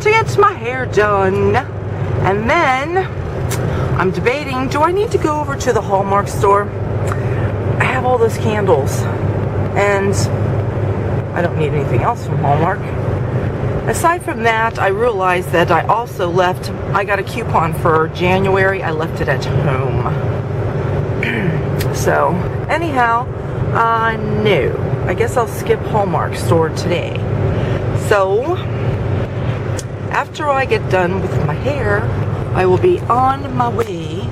to get my hair done. And then I'm debating, do I need to go over to the Hallmark store? I have all those candles and I don't need anything else from Hallmark. Aside from that, I realized that I also left, I got a coupon for January. I left it at home. So, anyhow, no. I guess I'll skip Hallmark store today. So, after I get done with my hair, I will be on my way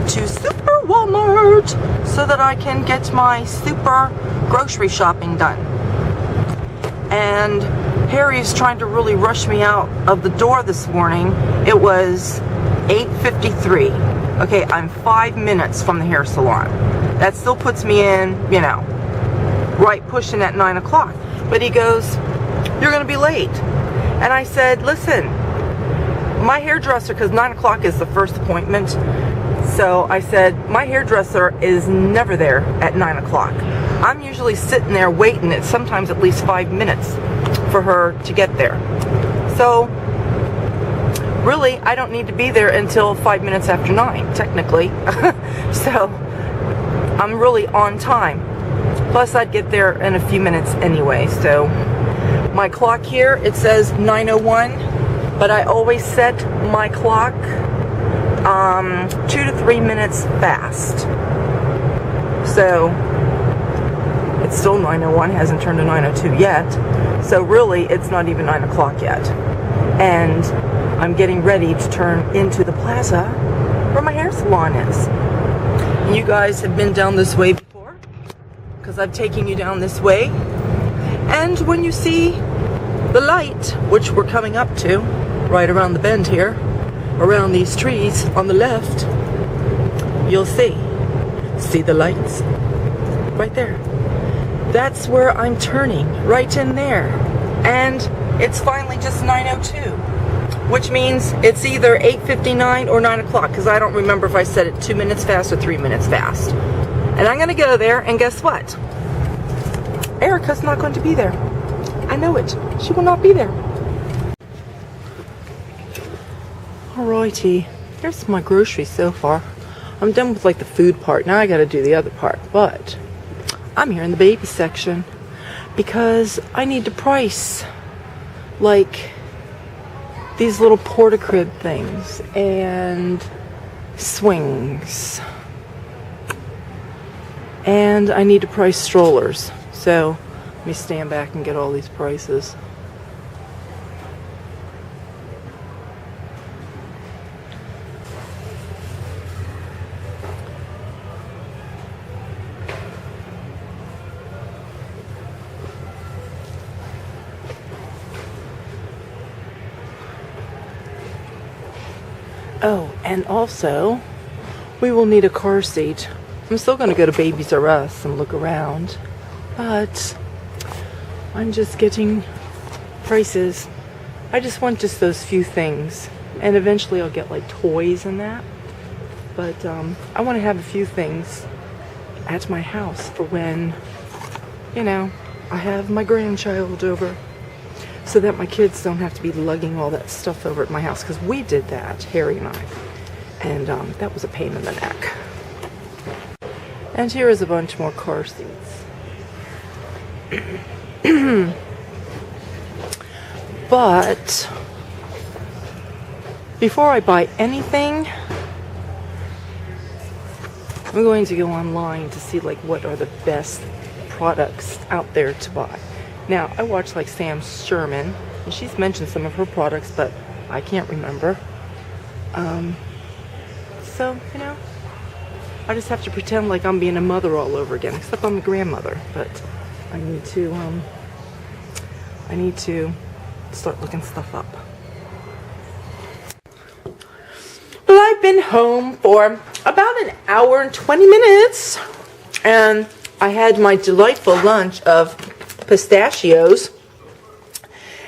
to Super Walmart so that I can get my super grocery shopping done. And Harry is trying to really rush me out of the door this morning. It was 8:53. Okay, I'm 5 minutes from the hair salon. That still puts me in, you know, right pushing at 9 o'clock. But he goes, "You're going to be late." And I said, "Listen, my hairdresser," because 9 o'clock is the first appointment. So I said, my hairdresser is never there at 9 o'clock. I'm usually sitting there waiting. It's sometimes at least 5 minutes for her to get there. So really, I don't need to be there until 5 minutes after 9, technically. So I'm really on time. Plus, I'd get there in a few minutes anyway. So my clock here, it says 9:01, but I always set my clock 2 to 3 minutes fast. So it's still 9:01, hasn't turned to 9:02 yet. So really, it's not even 9 o'clock yet. And I'm getting ready to turn into the plaza where my hair salon is. And you guys have been down this way before, because I've taken you down this way. And when you see the light, which we're coming up to, right around the bend here, around these trees on the left, you'll see the lights right there. That's where I'm turning, right in there. And it's finally just 9:02, which means it's either 8:59 or 9 o'clock, because I don't remember if I said it 2 minutes fast or 3 minutes fast. And I'm going to go there, and guess what? Erica's not going to be there. I know it. She will not be there. Alrighty, here's my groceries so far. I'm done with like the food part. Now I got to do the other part, but I'm here in the baby section because I need to price like these little porta-crib things and swings, and I need to price strollers. So let me stand back and get all these prices. Oh, and also, we will need a car seat. I'm still going to go to Babies R Us and look around, but I'm just getting prices. I just want just those few things, and eventually I'll get like toys and that. But I want to have a few things at my house for when, you know, I have my grandchild over, so that my kids don't have to be lugging all that stuff over at my house, because we did that, Harry and I, and that was a pain in the neck. And here is a bunch more car seats. But before I buy anything, I'm going to go online to see like what are the best products out there to buy. Now, I watch like Sam Sherman, and she's mentioned some of her products, but I can't remember. So, you know, I just have to pretend like I'm being a mother all over again, except I'm a grandmother. But I need to start looking stuff up. Well, I've been home for about an hour and 20 minutes, and I had my delightful lunch of pistachios,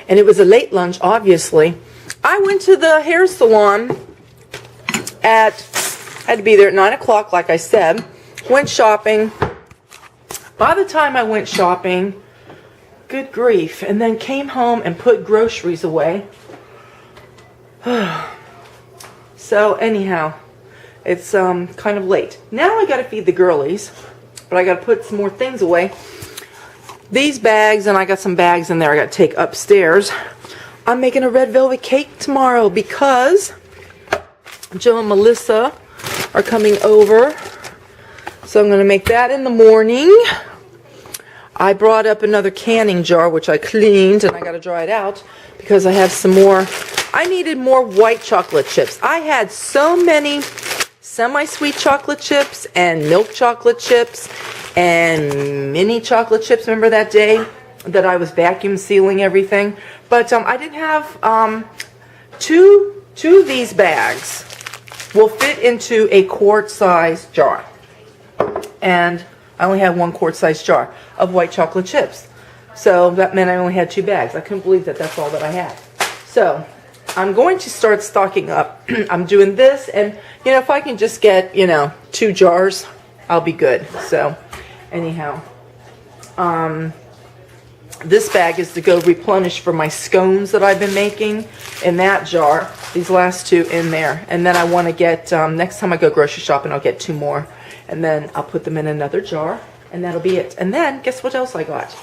and it was a late lunch, obviously. I went to the hair salon had to be there at 9 o'clock, like I said. Went shopping. By the time I went shopping, good grief, and then came home and put groceries away. So anyhow, it's kind of late. Now I gotta feed the girlies, but I gotta put some more things away. These bags, and I got some bags in there I gotta take upstairs. I'm making a red velvet cake tomorrow because Joe and Melissa are coming over. So I'm gonna make that in the morning. I brought up another canning jar, which I cleaned, and I gotta dry it out because I have some more. I needed more white chocolate chips. I had so many semi-sweet chocolate chips and milk chocolate chips and mini chocolate chips. Remember that day that I was vacuum sealing everything? But I didn't have two of these bags will fit into a quart-sized jar. And I only had 1 quart-sized jar of white chocolate chips. So that meant I only had 2 bags. I couldn't believe that that's all that I had. So I'm going to start stocking up. I'm doing this, and you know, if I can just get, you know, 2 jars, I'll be good. So anyhow, this bag is to go replenish for my scones that I've been making in that jar. These last 2 in there, and then I want to get next time I go grocery shopping, I'll get 2 more, and then I'll put them in another jar, and that'll be it. And then guess what else I got?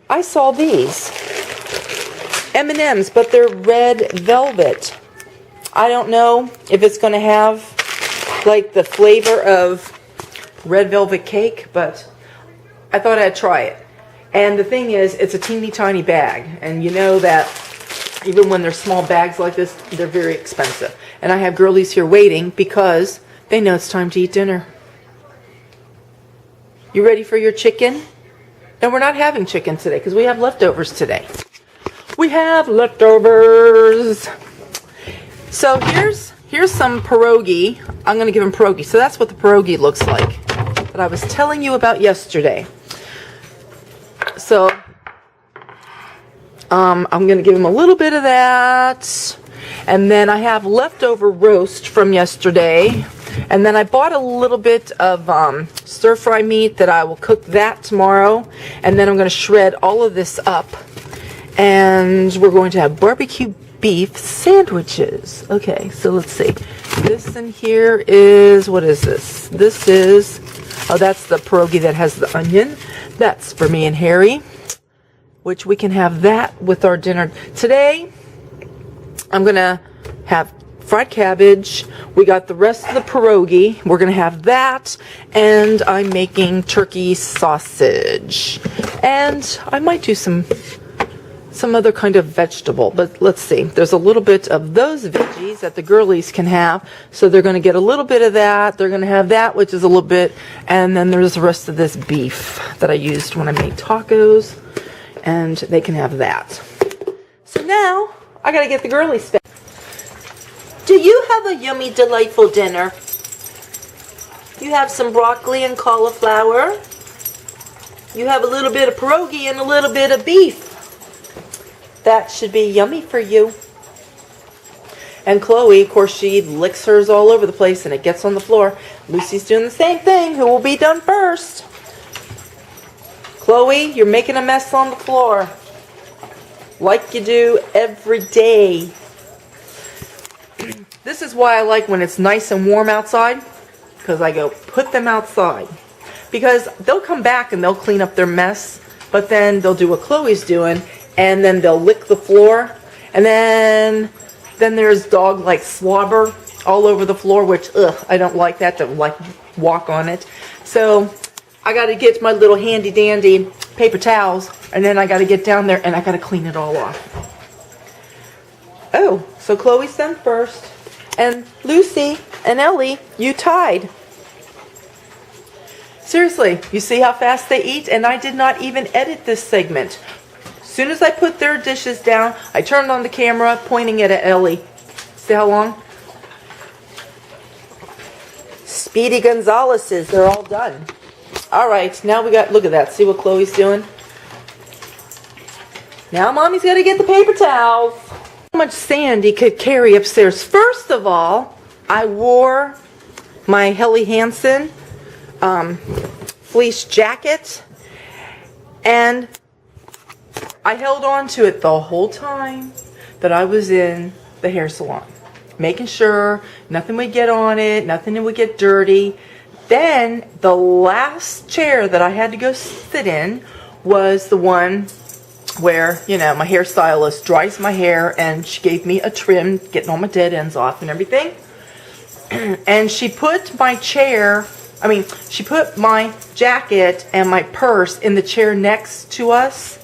I saw these M&Ms, but they're red velvet. I don't know if it's going to have like the flavor of red velvet cake, but I thought I'd try it. And the thing is, it's a teeny tiny bag, and you know that even when they're small bags like this, they're very expensive. And I have girlies here waiting because they know it's time to eat dinner. You ready for your chicken? And we're not having chicken today because we have leftovers today. We have leftovers. So here's some pierogi. I'm going to give them pierogi. So that's what the pierogi looks like that I was telling you about yesterday. So I'm going to give them a little bit of that. And then I have leftover roast from yesterday. And then I bought a little bit of stir-fry meat that I will cook that tomorrow. And then I'm going to shred all of this up. And we're going to have barbecue beef sandwiches. Okay, so let's see. This in here is, what is this? This is, oh, that's the pierogi that has the onion. That's for me and Harry, which we can have that with our dinner. Today, I'm going to have fried cabbage. We got the rest of the pierogi. We're going to have that. And I'm making turkey sausage. And I might do some other kind of vegetable, but let's see. There's a little bit of those veggies that the girlies can have, so they're going to get a little bit of that. They're going to have that, which is a little bit, and then there's the rest of this beef that I used when I made tacos, and they can have that. So now I got to get the girlies fed. Do you have a yummy, delightful dinner? You have some broccoli and cauliflower. You have a little bit of pierogi and a little bit of beef. That should be yummy for you. And Chloe, of course, she licks hers all over the place and it gets on the floor. Lucy's doing the same thing. Who will be done first? Chloe, you're making a mess on the floor. Like you do every day. This is why I like when it's nice and warm outside. Because I go, put them outside. Because they'll come back and they'll clean up their mess. But then they'll do what Chloe's doing. And then they'll lick the floor. And then there's dog-like slobber all over the floor, which, I don't like that, to like walk on it. So I got to get my little handy-dandy paper towels, and then I got to get down there and I got to clean it all off. Oh, so Chloe's done first. And Lucy and Ellie, you tied. Seriously, you see how fast they eat? And I did not even edit this segment. As soon as I put their dishes down, I turned on the camera, pointing it at Ellie. See how long? Speedy Gonzalez's, they're all done. All right, now we got, look at that. See what Chloe's doing? Now Mommy's got to get the paper towels. How much sand he could carry upstairs. First of all, I wore my Helly Hansen fleece jacket, and I held on to it the whole time that I was in the hair salon, making sure nothing would get on it, nothing would get dirty. Then the last chair that I had to go sit in was the one where, you know, my hairstylist dries my hair, and she gave me a trim, getting all my dead ends off and everything. And she put my chair, she put my jacket and my purse in the chair next to us,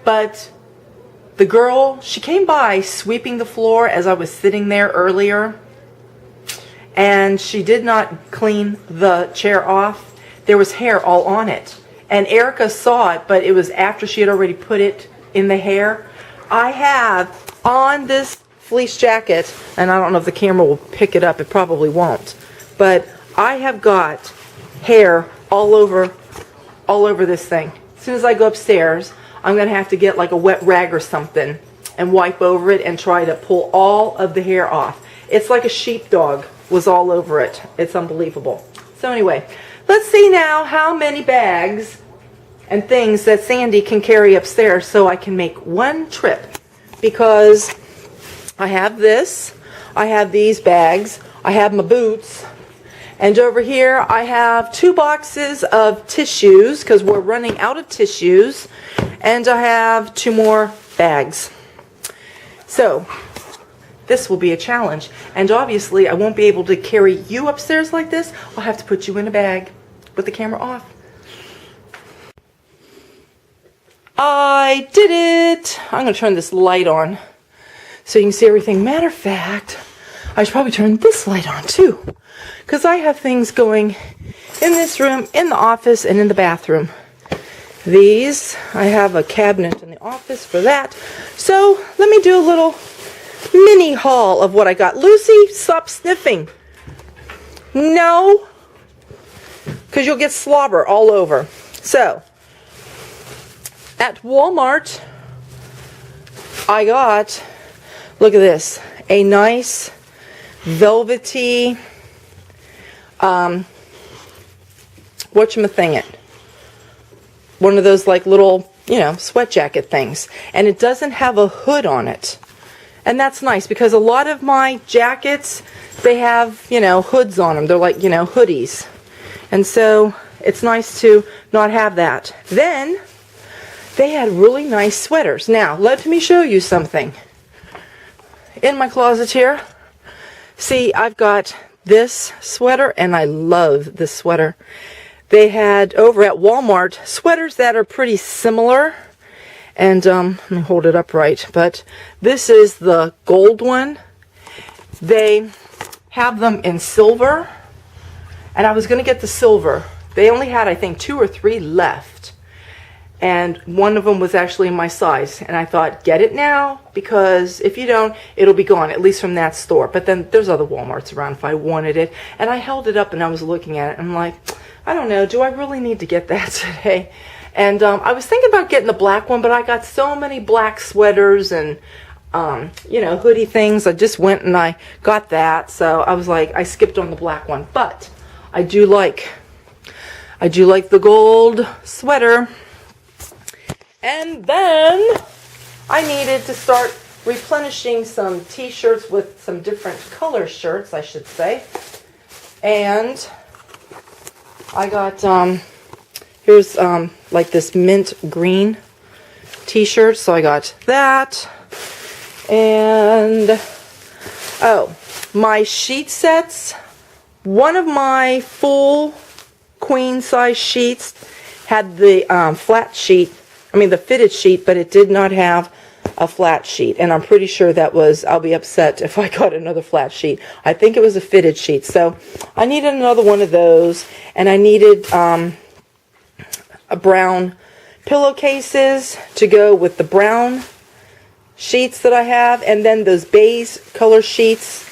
but the girl, she came by sweeping the floor as I was sitting there earlier, and she did not clean the chair off. There was hair all on it. And Erica saw it, but it was after she had already put it in the hair. I have on this fleece jacket, and I don't know if the camera will pick it up, it probably won't, but I have got hair all over this thing. As soon as I go upstairs, I'm going to have to get like a wet rag or something and wipe over it and try to pull all of the hair off. It's like a sheepdog was all over it. It's unbelievable. So anyway, let's see now how many bags and things that Sandy can carry upstairs so I can make one trip, because I have this, I have these bags, I have my boots, and over here I have 2 boxes of tissues because we're running out of tissues, and I have 2 more bags. So this will be a challenge, and obviously I won't be able to carry you upstairs like this. I'll have to put you in a bag with the camera off. I did it! I'm going to turn this light on so you can see everything. Matter of fact, I should probably turn this light on too, because I have things going in this room, in the office, and in the bathroom. These, I have a cabinet in the office for that. So let me do a little mini haul of what I got. Lucy, stop sniffing. No, because you'll get slobber all over. So at Walmart, I got, look at this, a nice velvety, whatchamacallit, one of those like little, you know, sweat jacket things. And it doesn't have a hood on it. And that's nice, because a lot of my jackets, they have, you know, hoods on them. They're like, you know, hoodies. And so it's nice to not have that. Then they had really nice sweaters. Now, let me show you something. In my closet here, see, I've got this sweater, and I love this sweater. They had over at Walmart sweaters that are pretty similar. And let me hold it up right. But this is the gold one. They have them in silver. And I was going to get the silver. They only had, I think, 2 or 3 left. And one of them was actually in my size. And I thought, get it now, because if you don't, it'll be gone, at least from that store. But then there's other Walmarts around if I wanted it. And I held it up and I was looking at it. And I'm like, I don't know, do I really need to get that today? And I was thinking about getting the black one, but I got so many black sweaters and, you know, hoodie things. I just went and I got that. So I was like, I skipped on the black one. But I do like the gold sweater. And then I needed to start replenishing some t-shirts with some different color shirts, I should say. And I got, here's like this mint green t-shirt, so I got that. And, oh, my sheet sets. One of my full queen size sheets had the flat sheet, the fitted sheet, but it did not have a flat sheet. And I'm pretty sure that was, I'll be upset if I got another flat sheet. I think it was a fitted sheet. So I needed another one of those. And I needed a brown pillowcases to go with the brown sheets that I have. And then those beige color sheets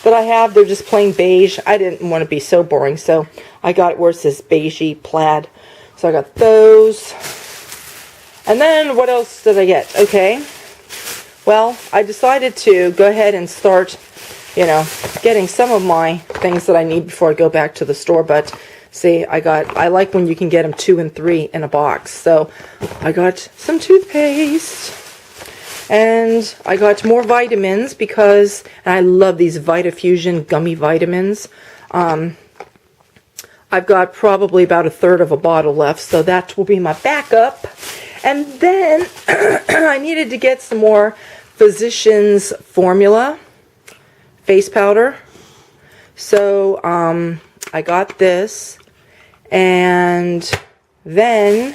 that I have, they're just plain beige. I didn't want to be so boring, so I got it where it says beigey plaid. So I got those. And then what else did I get? Okay. Well, I decided to go ahead and start, you know, getting some of my things that I need before I go back to the store. But see, I like when you can get them 2 and 3 in a box. So I got some toothpaste. And I got more vitamins because and I love these Vitafusion gummy vitamins. I've got probably about a third of a bottle left, so that will be my backup. And then I needed to get some more Physicians Formula face powder. So I got this, and then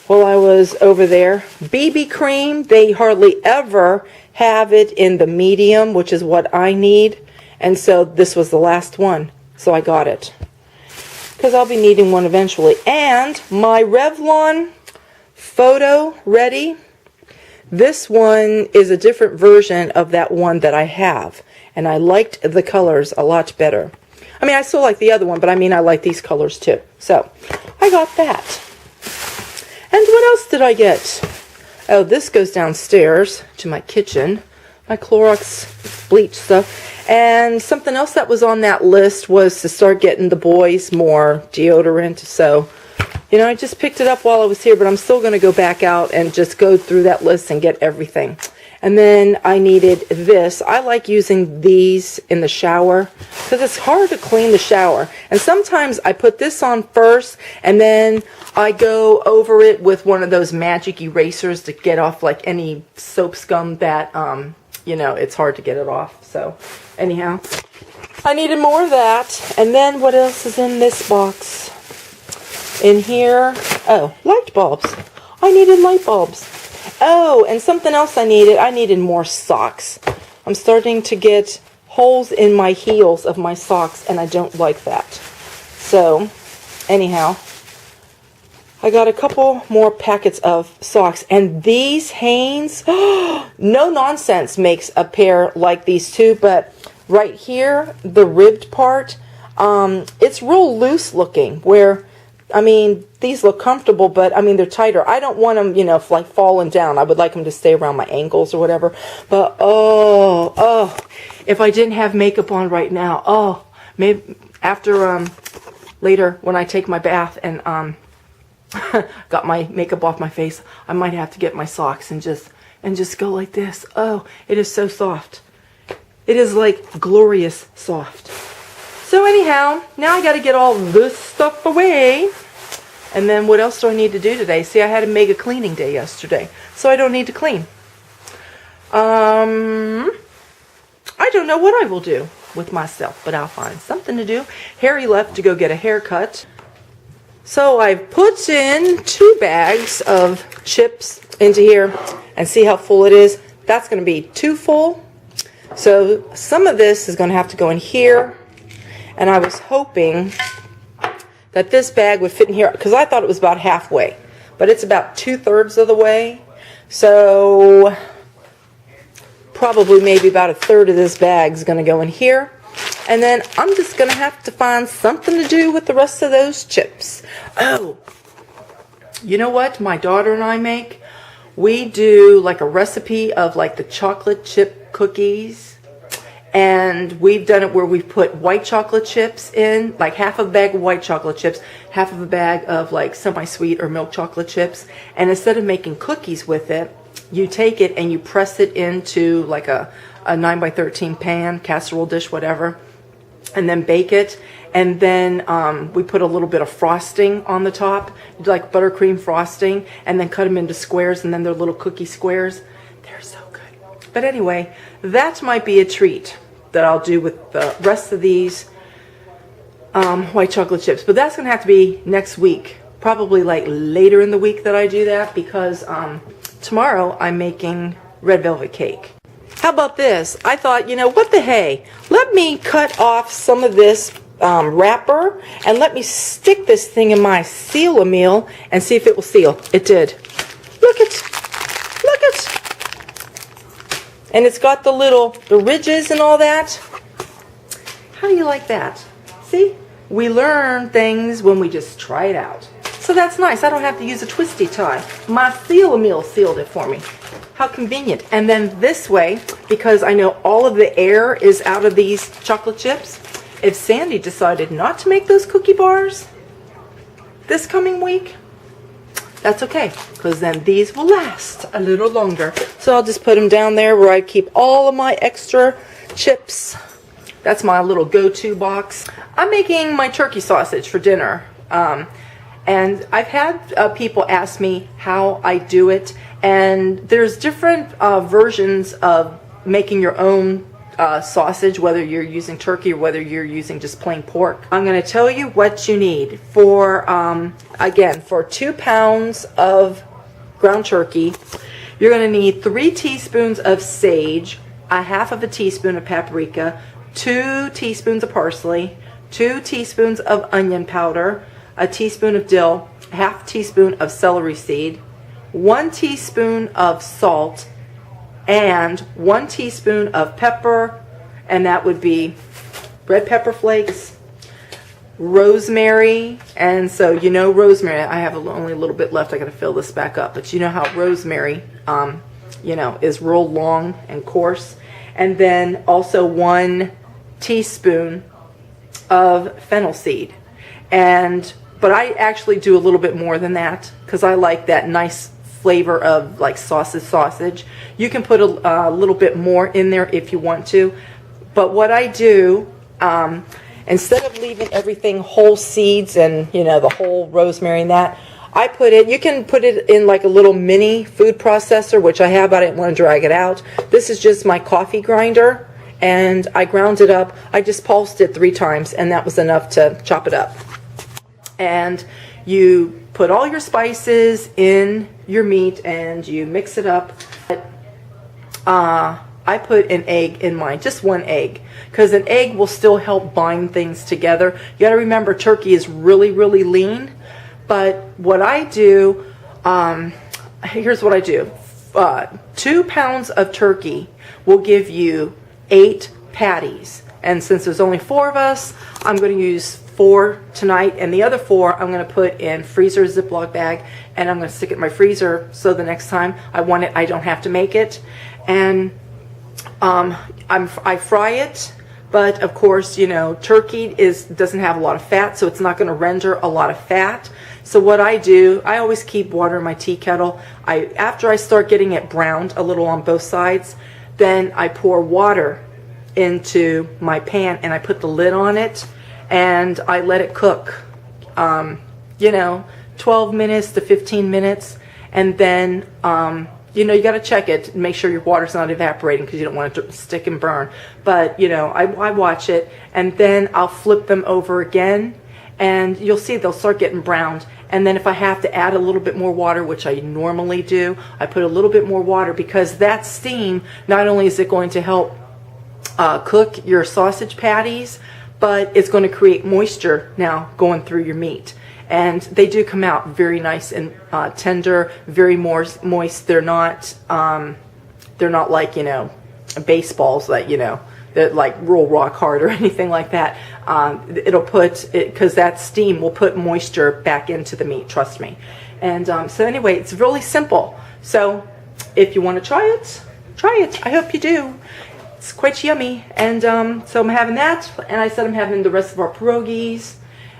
while I was over there, BB cream, they hardly ever have it in the medium, which is what I need. And so this was the last one, so I got it. Because I'll be needing one eventually. And my Revlon Photo Ready, this one is a different version of that one that I have. And I liked the colors a lot better. I mean, I still like the other one, but I mean, I like these colors too. So, I got that. And what else did I get? Oh, this goes downstairs to my kitchen. My Clorox bleach stuff. And something else that was on that list was to start getting the boys more deodorant. So, you know, I just picked it up while I was here, but I'm still going to go back out and just go through that list and get everything. And then I needed this. I like using these in the shower because it's hard to clean the shower. And sometimes I put this on first and then I go over it with one of those magic erasers to get off like any soap scum that, you know, it's hard to get it off. So anyhow, I needed more of that. And then what else is in this box? In here, oh, light bulbs. I needed light bulbs. Oh, and something else I needed more socks. I'm starting to get holes in my heels of my socks, and I don't like that. So, anyhow, I got a couple more packets of socks, and these Hanes, no nonsense, makes a pair like these two, but right here, the ribbed part, it's real loose looking, where I mean, these look comfortable, but I mean, they're tighter. I don't want them, you know, like falling down. I would like them to stay around my ankles or whatever. But, oh, if I didn't have makeup on right now, maybe after, later when I take my bath and, got my makeup off my face, I might have to get my socks and just go like this. Oh, it is so soft. It is like glorious soft. So anyhow, now I got to get all this stuff away. And then what else do I need to do today? See, I had a mega cleaning day yesterday, so I don't need to clean. I don't know what I will do with myself, but I'll find something to do. Harry left to go get a haircut. So I've put in 2 bags of chips into here and see how full it is. That's going to be too full. So some of this is going to have to go in here. And I was hoping that this bag would fit in here because I thought it was about halfway, but it's about 2/3 of the way. So probably maybe about 1/3 of this bag is going to go in here. And then I'm just going to have to find something to do with the rest of those chips. Oh, you know what my daughter and I make? We do like a recipe of like the chocolate chip cookies. And we've done it where we've put white chocolate chips in, like half a bag of white chocolate chips, half of a bag of like semi-sweet or milk chocolate chips. And instead of making cookies with it, you take it and you press it into like a 9x13 pan, casserole dish, whatever, and then bake it. And then we put a little bit of frosting on the top, like buttercream frosting, and then cut them into squares, and then they're little cookie squares. They're so good. But anyway, that might be a treat that I'll do with the rest of these white chocolate chips. But that's going to have to be next week. Probably like later in the week that I do that because tomorrow I'm making red velvet cake. How about this? I thought, you know, what the hey? Let me cut off some of this wrapper and let me stick this thing in my Seal-A-Meal and see if it will seal. It did. Look it. Look it. And it's got the ridges and all that. How do you like that? See? We learn things when we just try it out. So that's nice. I don't have to use a twisty tie. My Seal-A-Meal sealed it for me. How convenient. And then this way, because I know all of the air is out of these chocolate chips, if Sandy decided not to make those cookie bars this coming week, that's okay, because then these will last a little longer. So I'll just put them down there where I keep all of my extra chips. That's my little go-to box. I'm making my turkey sausage for dinner. And I've had people ask me how I do it. And there's different versions of making your own sausage, whether you're using turkey or whether you're using just plain pork. I'm going to tell you what you need for, again, for 2 pounds of ground turkey. You're going to need 3 teaspoons of sage, a half of a teaspoon of paprika, 2 teaspoons of parsley, 2 teaspoons of onion powder, a teaspoon of dill, a half teaspoon of celery seed, 1 teaspoon of salt, and 1 teaspoon of pepper, and that would be red pepper flakes, rosemary, and so you know rosemary, I have only a little bit left, I gotta fill this back up, but you know how rosemary, you know, is real long and coarse, and then also 1 teaspoon of fennel seed, but I actually do a little bit more than that, because I like that nice flavor of like sausage. You can put a little bit more in there if you want to, but what I do, instead of leaving everything whole seeds and you know the whole rosemary and that, I put it, you can put it in like a little mini food processor, which I have, but I didn't want to drag it out. This is just my coffee grinder, and I ground it up. I just pulsed it 3 times, and that was enough to chop it up. And you put all your spices in your meat and you mix it up. I put an egg in mine, just 1 egg, because an egg will still help bind things together. You got to remember, turkey is really, really lean. But what I do, here's what I do. 2 pounds of turkey will give you 8 patties. And since there's only 4 of us, I'm going to use 4 tonight, and the other 4 I'm going to put in freezer Ziploc bag, and I'm going to stick it in my freezer so the next time I want it, I don't have to make it. And I fry it, but of course, you know, turkey doesn't have a lot of fat, so it's not going to render a lot of fat. So what I do, I always keep water in my tea kettle. After I start getting it browned a little on both sides, then I pour water into my pan and I put the lid on it and I let it cook, you know, 12 minutes to 15 minutes, and then you know, you got to check it and make sure your water's not evaporating because you don't want it to stick and burn. But you know, I watch it, and then I'll flip them over again, and you'll see they'll start getting browned. And then if I have to add a little bit more water, which I normally do, I put a little bit more water, because that steam, not only is it going to help cook your sausage patties, but it's going to create moisture now going through your meat. And they do come out very nice and tender, very moist. They're not like, you know, baseballs that, you know, that like roll rock hard or anything like that. It'll put it, because that steam will put moisture back into the meat, trust me. And so anyway, it's really simple. So if you want to try it, try it. I hope you do. It's quite yummy. And so I'm having that, and I said I'm having the rest of our pierogies.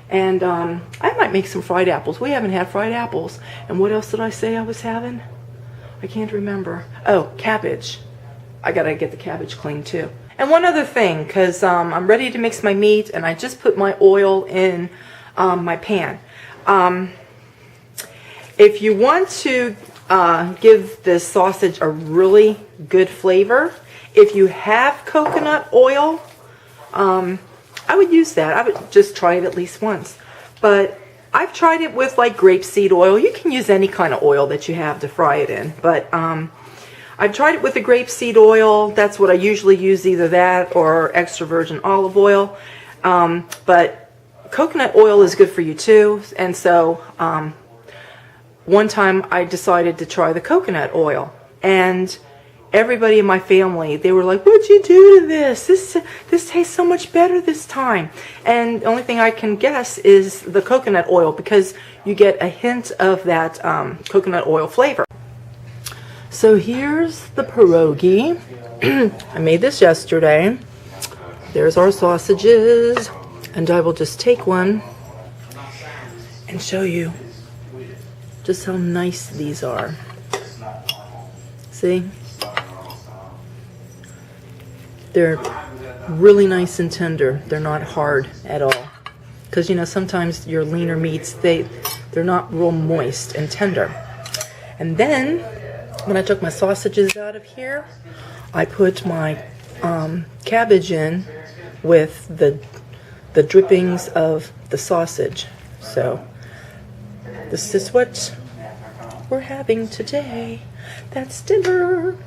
And I might make some fried apples. We haven't had fried apples. And what else did I say I was having? I can't remember. Oh, cabbage. I gotta get the cabbage clean too. And one other thing, because I'm ready to mix my meat, and I just put my oil in my pan. If you want to give this sausage a really good flavor, if you have coconut oil, I would use that. I would just try it at least once. But I've tried it with like grapeseed oil. You can use any kind of oil that you have to fry it in. But I've tried it with the grapeseed oil. That's what I usually use, either that or extra virgin olive oil. But coconut oil is good for you too. And so one time I decided to try the coconut oil. And everybody in my family, they were like, what'd you do to this? This tastes so much better this time. And the only thing I can guess is the coconut oil, because you get a hint of that coconut oil flavor. So here's the pierogi. I made this yesterday. There's our sausages. And I will just take one and show you just how nice these are. See? They're really nice and tender. They're not hard at all. Because, you know, sometimes your leaner meats, they're not real moist and tender. And then, when I took my sausages out of here, I put my cabbage in with the drippings of the sausage. So, this is what we're having today. That's dinner.